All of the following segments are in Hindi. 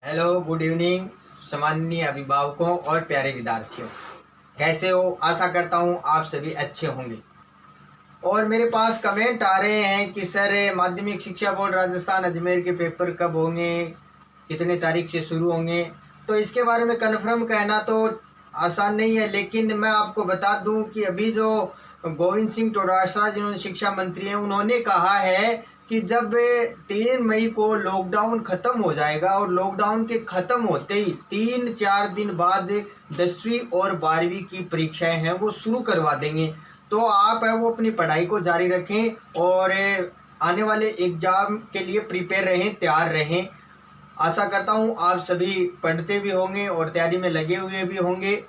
हेलो, गुड इवनिंग सम्माननीय अभिभावकों और प्यारे विद्यार्थियों। कैसे हो? आशा करता हूँ आप सभी अच्छे होंगे। और मेरे पास कमेंट आ रहे हैं कि सर माध्यमिक शिक्षा बोर्ड राजस्थान अजमेर के पेपर कब होंगे, कितने तारीख से शुरू होंगे। तो इसके बारे में कन्फर्म कहना तो आसान नहीं है, लेकिन मैं आपको बता दूं कि अभी जो गोविंद सिंह डोटासरा जिन्होंने शिक्षा मंत्री हैं, उन्होंने कहा है कि जब 3 मई को लॉकडाउन ख़त्म हो जाएगा और लॉकडाउन के ख़त्म होते ही 3-4 दिन बाद 10वीं और 12वीं की परीक्षाएं हैं वो शुरू करवा देंगे। तो आप है वो अपनी पढ़ाई को जारी रखें और आने वाले एग्ज़ाम के लिए प्रिपेयर रहें, तैयार रहें। आशा करता हूँ आप सभी पढ़ते भी होंगे और तैयारी में लगे हुए भी होंगे।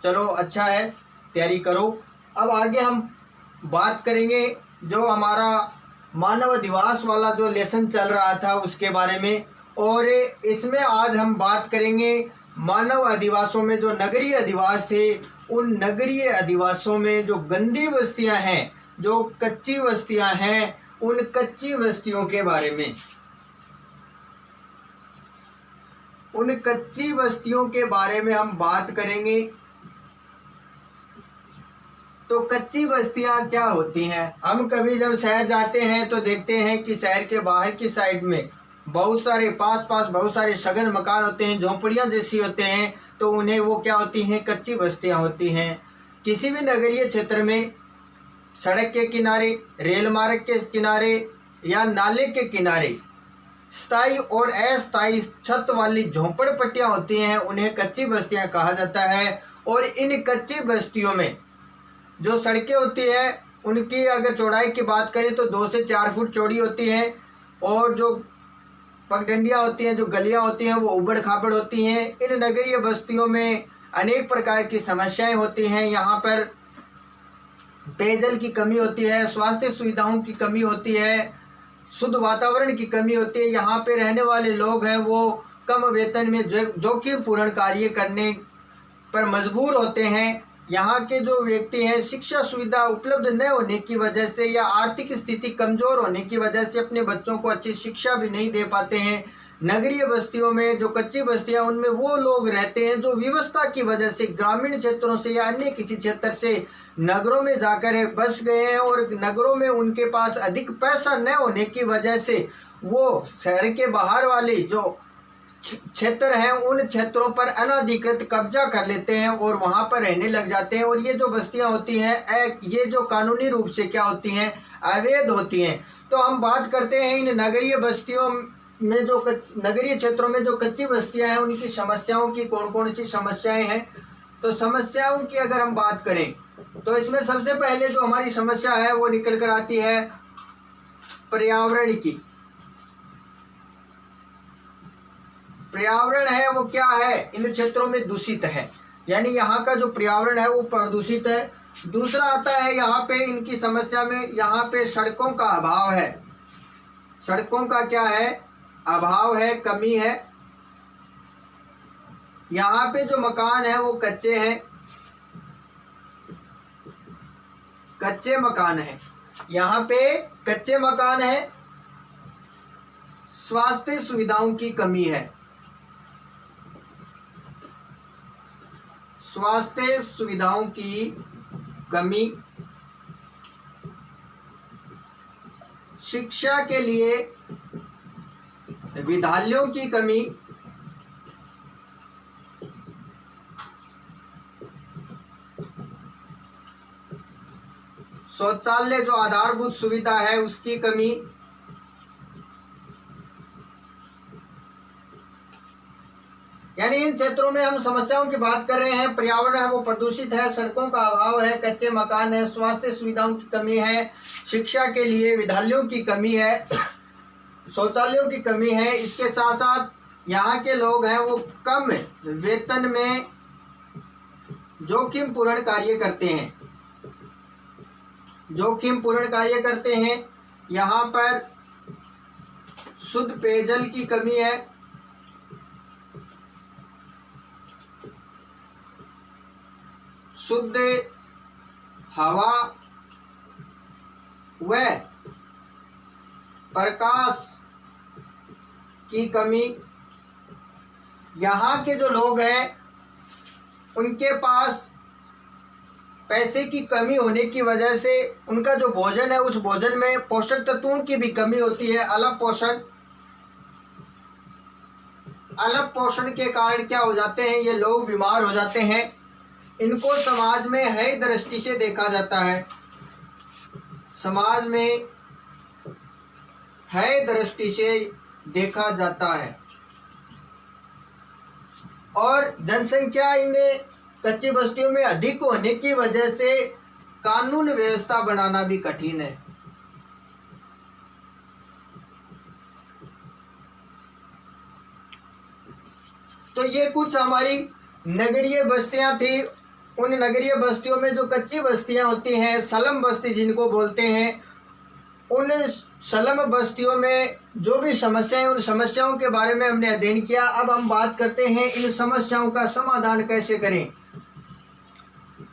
चलो अच्छा है, तैयारी करो। अब आगे हम बात करेंगे जो हमारा मानव अधिवास वाला जो लेसन चल रहा था उसके बारे में। और इसमें आज हम बात करेंगे मानव अधिवासों में जो नगरीय अधिवास थे, उन नगरीय अधिवासों में जो गंदी बस्तियां हैं, जो कच्ची बस्तियां हैं, उन कच्ची बस्तियों के बारे में। उन कच्ची बस्तियों के बारे में हम बात करेंगे। तो कच्ची बस्तियां क्या होती हैं? हम कभी जब शहर जाते हैं तो देखते हैं कि शहर के बाहर की साइड में बहुत सारे पास बहुत सारे सघन मकान होते हैं, झोंपड़ियां जैसी होते हैं। तो उन्हें वो क्या होती हैं? कच्ची बस्तियां होती हैं। किसी भी नगरीय क्षेत्र में सड़क के किनारे, रेल मार्ग के किनारे या नाले के किनारे स्थायी और अस्थायी छत वाली झोंपड़पट्टियां होती हैं, उन्हें कच्ची बस्तियां कहा जाता है। और इन कच्ची बस्तियों में जो सड़कें होती है उनकी अगर चौड़ाई की बात करें तो 2 से 4 फुट चौड़ी होती है। और जो पगडंडियाँ होती हैं, जो गलियाँ होती हैं, वो उबड़ खाबड़ होती हैं। इन नगरीय बस्तियों में अनेक प्रकार की समस्याएं होती हैं। यहाँ पर पेयजल की कमी होती है, स्वास्थ्य सुविधाओं की कमी होती है, शुद्ध वातावरण की कमी होती है। यहाँ पे रहने वाले लोग हैं वो कम वेतन में जोखिमपूर्ण कार्य करने पर मजबूर होते हैं। यहाँ के जो व्यक्ति हैं शिक्षा सुविधा उपलब्ध न होने की वजह से या आर्थिक स्थिति कमजोर होने की वजह से अपने बच्चों को अच्छी शिक्षा भी नहीं दे पाते हैं। नगरीय बस्तियों में जो कच्ची बस्तियां, उनमें वो लोग रहते हैं जो व्यवस्था की वजह से ग्रामीण क्षेत्रों से या अन्य किसी क्षेत्र से नगरों में जाकर बस गए हैं। और नगरों में उनके पास अधिक पैसा न होने की वजह से वो शहर के बाहर वाले जो क्षेत्र हैं उन क्षेत्रों पर अनाधिकृत कब्जा कर लेते हैं और वहां पर रहने लग जाते हैं। और ये जो बस्तियां होती हैं ये जो कानूनी रूप से क्या होती हैं? अवैध होती हैं। तो हम बात करते हैं इन नगरीय बस्तियों में जो नगरीय क्षेत्रों में जो कच्ची बस्तियां हैं उनकी समस्याओं की कौन कौन सी समस्याएं हैं। तो समस्याओं की अगर हम बात करें तो इसमें सबसे पहले जो हमारी समस्या है वो निकल कर आती है पर्यावरण की। पर्यावरण है वो क्या है? इन क्षेत्रों में दूषित है, यानी यहाँ का जो पर्यावरण है वो प्रदूषित है। दूसरा आता है यहाँ पे इनकी समस्या में, यहाँ पे सड़कों का अभाव है। सड़कों का क्या है? अभाव है, कमी है। यहाँ पे जो मकान है वो कच्चे हैं, कच्चे मकान है। यहाँ पे कच्चे मकान है। स्वास्थ्य सुविधाओं की कमी है, स्वास्थ्य सुविधाओं की कमी। शिक्षा के लिए विद्यालयों की कमी। शौचालय जो आधारभूत सुविधा है उसकी कमी। यानी इन क्षेत्रों में हम समस्याओं की बात कर रहे हैं। पर्यावरण है वो प्रदूषित है, सड़कों का अभाव है, कच्चे मकान है, स्वास्थ्य सुविधाओं की कमी है, शिक्षा के लिए विद्यालयों की कमी है, शौचालयों की कमी है। इसके साथ साथ यहाँ के लोग हैं वो कम वेतन में जोखिमपूर्ण कार्य करते हैं, जोखिमपूर्ण कार्य करते हैं। यहाँ पर शुद्ध पेयजल की कमी है, शुद्ध हवा व प्रकाश की कमी, यहाँ के जो लोग हैं उनके पास पैसे की कमी होने की वजह से उनका जो भोजन है उस भोजन में पोषक तत्वों की भी कमी होती है। अलग पोषण के कारण क्या हो जाते हैं, ये लोग बीमार हो जाते हैं। इनको समाज में है दृष्टि से देखा जाता है, समाज में है दृष्टि से देखा जाता है। और जनसंख्या इनमें कच्ची बस्तियों में अधिक होने की वजह से कानून व्यवस्था बनाना भी कठिन है। तो ये कुछ हमारी नगरीय बस्तियां थी। उन नगरीय बस्तियों में जो कच्ची बस्तियां होती हैं, स्लम बस्ती जिनको बोलते हैं, उन स्लम बस्तियों में जो भी समस्याएं, उन समस्याओं के बारे में हमने अध्ययन किया। अब हम बात करते हैं इन समस्याओं का समाधान कैसे करें।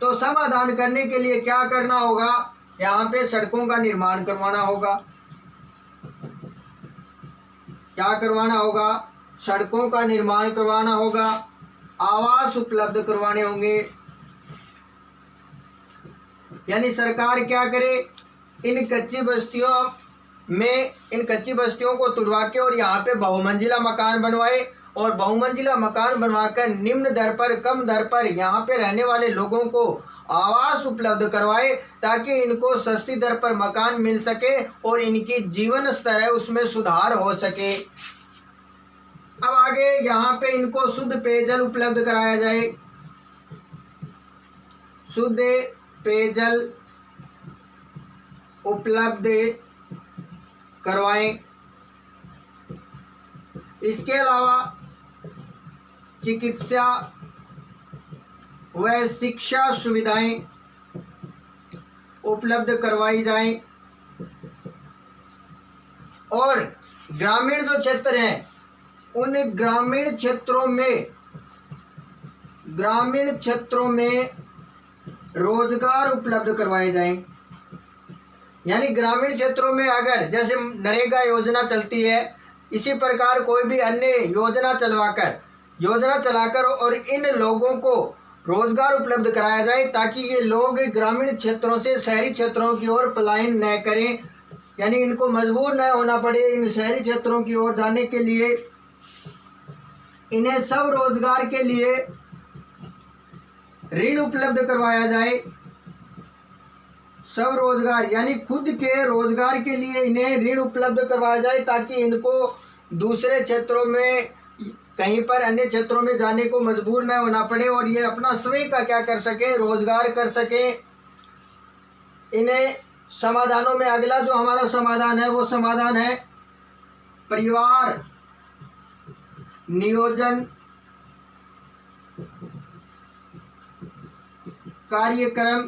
तो समाधान करने के लिए क्या करना होगा, यहाँ पे सड़कों का निर्माण करवाना होगा। क्या करवाना होगा, सड़कों का निर्माण करवाना होगा, आवास उपलब्ध करवाने होंगे। यानी सरकार क्या करे, इन कच्ची बस्तियों को तुड़वा के और यहाँ पे बहुमंजिला मकान बनवाए, और बहुमंजिला मकान बनवाकर निम्न दर पर, कम दर पर यहाँ पे रहने वाले लोगों को आवास उपलब्ध करवाए, ताकि इनको सस्ती दर पर मकान मिल सके और इनकी जीवन स्तर है उसमें सुधार हो सके। अब आगे यहाँ पे इनको शुद्ध पेयजल उपलब्ध कराया जाए, शुद्ध पेयजल उपलब्ध करवाएं। इसके अलावा चिकित्सा व शिक्षा सुविधाएं उपलब्ध करवाई जाएं। और ग्रामीण जो क्षेत्र हैं, उन ग्रामीण क्षेत्रों में रोजगार उपलब्ध करवाए जाएं। यानी ग्रामीण क्षेत्रों में अगर जैसे नरेगा योजना चलती है, इसी प्रकार कोई भी अन्य योजना चलाकर और इन लोगों को रोजगार उपलब्ध कराया जाए, ताकि ये लोग ग्रामीण क्षेत्रों से शहरी क्षेत्रों की ओर पलायन न करें। यानी इनको मजबूर न होना पड़े इन शहरी क्षेत्रों की ओर जाने के लिए। इन्हें सब रोजगार के लिए ऋण उपलब्ध करवाया जाए। सब रोजगार यानी खुद के रोजगार के लिए इन्हें ऋण उपलब्ध करवाया जाए, ताकि इनको दूसरे क्षेत्रों में, कहीं पर अन्य क्षेत्रों में जाने को मजबूर न होना पड़े और ये अपना स्वयं का क्या कर सके, रोजगार कर सके। इन्हें समाधानों में अगला जो हमारा समाधान है वो समाधान है परिवार नियोजन कार्यक्रम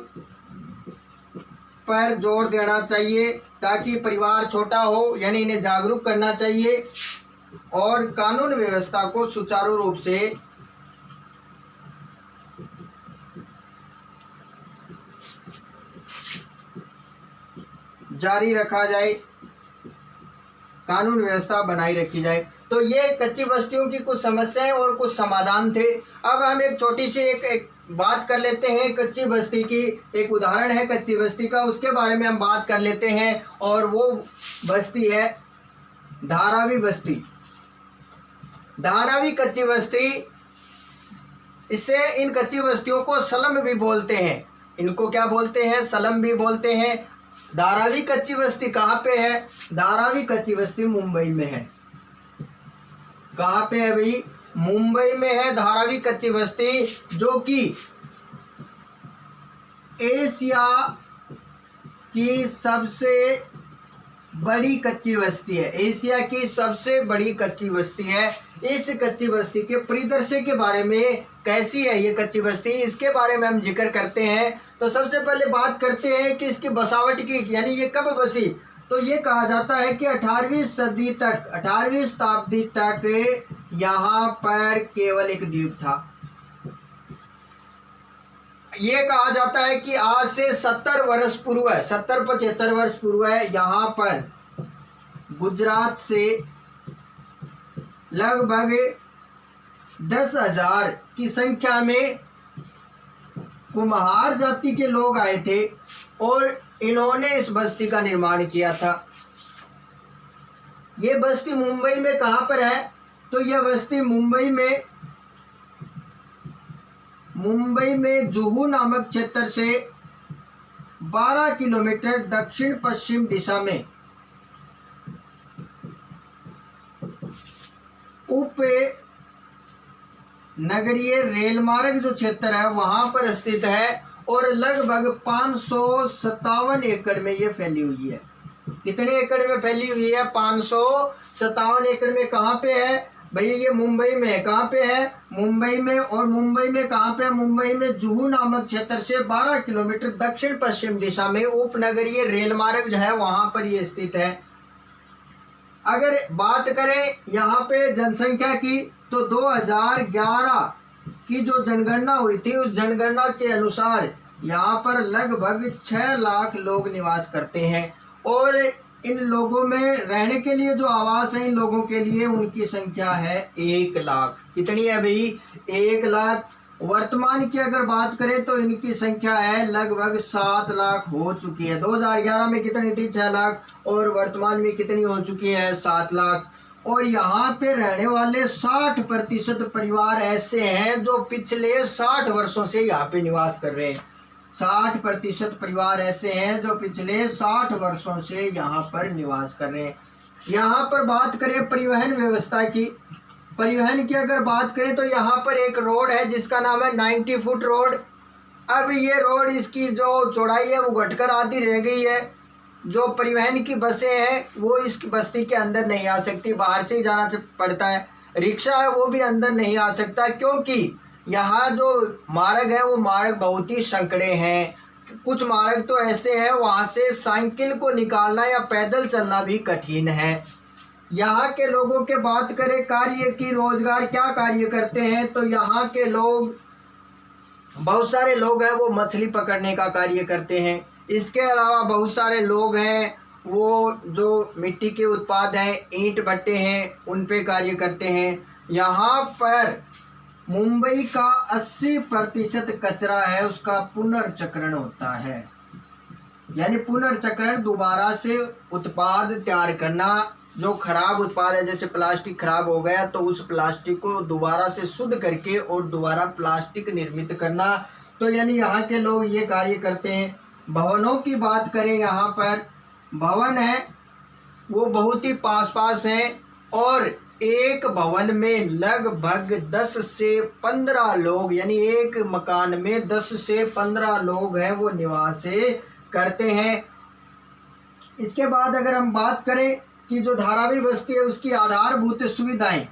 पर जोर देना चाहिए, ताकि परिवार छोटा हो। यानी इन्हें जागरूक करना चाहिए और कानून व्यवस्था को सुचारू रूप से जारी रखा जाए, कानून व्यवस्था बनाई रखी जाए। तो ये कच्ची बस्तियों की कुछ समस्याएं और कुछ समाधान थे। अब हम एक छोटी सी एक बात कर लेते हैं कच्ची बस्ती की। एक उदाहरण है कच्ची बस्ती का, उसके बारे में हम बात कर लेते हैं, और वो बस्ती है धारावी बस्ती। धारावी कच्ची बस्ती, इससे इन कच्ची बस्तियों को स्लम भी बोलते हैं। इनको क्या बोलते हैं, स्लम भी बोलते हैं। धारावी कच्ची बस्ती कहाँ पे है, धारावी कच्ची बस्ती मुंबई में है। कहाँ पे है भाई, मुंबई में है धारावी कच्ची बस्ती, जो कि एशिया की सबसे बड़ी कच्ची बस्ती है। एशिया की सबसे बड़ी कच्ची बस्ती है। इस कच्ची बस्ती के परिदृश्य के बारे में, कैसी है ये कच्ची बस्ती, इसके बारे में हम जिक्र करते हैं। तो सबसे पहले बात करते हैं कि इसकी बसावट की, यानी ये कब बसी। तो ये कहा जाता है कि 18वीं शताब्दी तक यहाँ पर केवल एक द्वीप था। ये कहा जाता है कि आज से 70 वर्ष पूर्व है, 70-75 वर्ष पूर्व है, यहाँ पर गुजरात से लगभग 10,000 की संख्या में कुम्हार जाति के लोग आए थे और इन्होंने इस बस्ती का निर्माण किया था। ये बस्ती मुंबई में कहाँ पर है? तो यह बस्ती मुंबई में जुहू नामक क्षेत्र से 12 किलोमीटर दक्षिण पश्चिम दिशा में उप नगरीय रेल मार्ग जो क्षेत्र है वहां पर स्थित है और लगभग 557 एकड़ में ये फैली हुई है। कितने एकड़ में फैली हुई है? 557 एकड़ में। कहाँ पे है भैया? ये मुंबई में है। कहाँ पे है? मुंबई में। और मुंबई में कहाँ पे है? मुंबई में जुहू नामक क्षेत्र से 12 किलोमीटर दक्षिण पश्चिम दिशा में उपनगरीय रेल मार्ग जो है वहां पर ये स्थित है। अगर बात करें यहाँ पे जनसंख्या की तो 2011 की जो जनगणना हुई थी उस जनगणना के अनुसार यहाँ पर लगभग 6 लाख लोग निवास करते हैं और इन लोगों में रहने के लिए जो आवास है इन लोगों के लिए उनकी संख्या है 1 लाख। कितनी है भाई? 1 लाख। वर्तमान की अगर बात करें तो इनकी संख्या है लगभग 7 लाख हो चुकी है। 2011 में कितनी थी? 6 लाख। और वर्तमान में कितनी हो चुकी है? 7 लाख। और यहाँ पे रहने वाले 60% परिवार ऐसे हैं जो पिछले 60 वर्षों से यहाँ पे निवास कर रहे हैं। 60% परिवार ऐसे हैं जो पिछले 60 वर्षों से यहाँ पर निवास कर रहे हैं। यहाँ पर बात करें परिवहन व्यवस्था की, परिवहन की अगर बात करें तो यहाँ पर एक रोड है जिसका नाम है 90 फुट रोड। अब ये रोड इसकी जो चौड़ाई है वो घटकर आधी रह गई है। जो परिवहन की बसें हैं वो इस बस्ती के अंदर नहीं आ सकती, बाहर से ही जाना पड़ता है। रिक्शा है वो भी अंदर नहीं आ सकता क्योंकि यहाँ जो मार्ग है वो मार्ग बहुत ही संकरे हैं। कुछ मार्ग तो ऐसे हैं वहाँ से साइकिल को निकालना या पैदल चलना भी कठिन है। यहाँ के लोगों के बात करें कार्य की, रोजगार क्या कार्य करते हैं तो यहाँ के लोग, बहुत सारे लोग हैं वो मछली पकड़ने का कार्य करते हैं। इसके अलावा बहुत सारे लोग हैं वो जो मिट्टी के उत्पाद हैं, ईंट भट्टे हैं, उन पे कार्य करते हैं। यहाँ पर मुंबई का 80% कचरा है उसका पुनर्चक्रण होता है, यानी पुनर्चक्रण दोबारा से उत्पाद तैयार करना। जो खराब उत्पाद है जैसे प्लास्टिक खराब हो गया तो उस प्लास्टिक को दोबारा से शुद्ध करके और दोबारा प्लास्टिक निर्मित करना। तो यानी यहाँ के लोग ये कार्य करते हैं। भवनों की बात करें, यहाँ पर भवन है वो बहुत ही पास हैं और एक भवन में लगभग 10 से 15 लोग, यानी एक मकान में 10 से 15 लोग हैं वो निवास करते हैं। इसके बाद अगर हम बात करें कि जो धारावी बस्ती है उसकी आधारभूत सुविधाएं,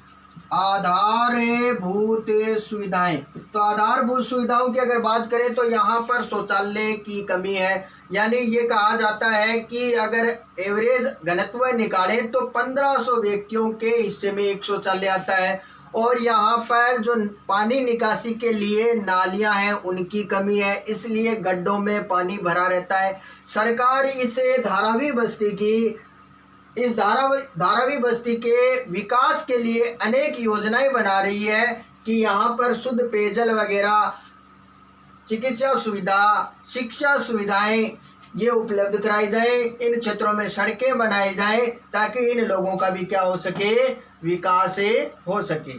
तो आधारभूत सुविधाओं की अगर बात करें तो यहाँ पर शौचालय की कमी है। यानी ये कहा जाता है कि अगर एवरेज घनत्व निकालें तो 1500 व्यक्तियों के हिस्से में एक शौचालय आता है। और यहाँ पर जो पानी निकासी के लिए नालियाँ हैं उनकी कमी है, इसलिए गड्ढों में पानी भरा रहता है। सरकार इस धारावी बस्ती के विकास के लिए अनेक योजनाएं बना रही है कि यहाँ पर शुद्ध पेयजल वगैरह, चिकित्सा सुविधा, शिक्षा सुविधाएं ये उपलब्ध कराई जाए। इन क्षेत्रों में सड़कें बनाई जाए ताकि इन लोगों का भी क्या हो सके? विकास हो सके।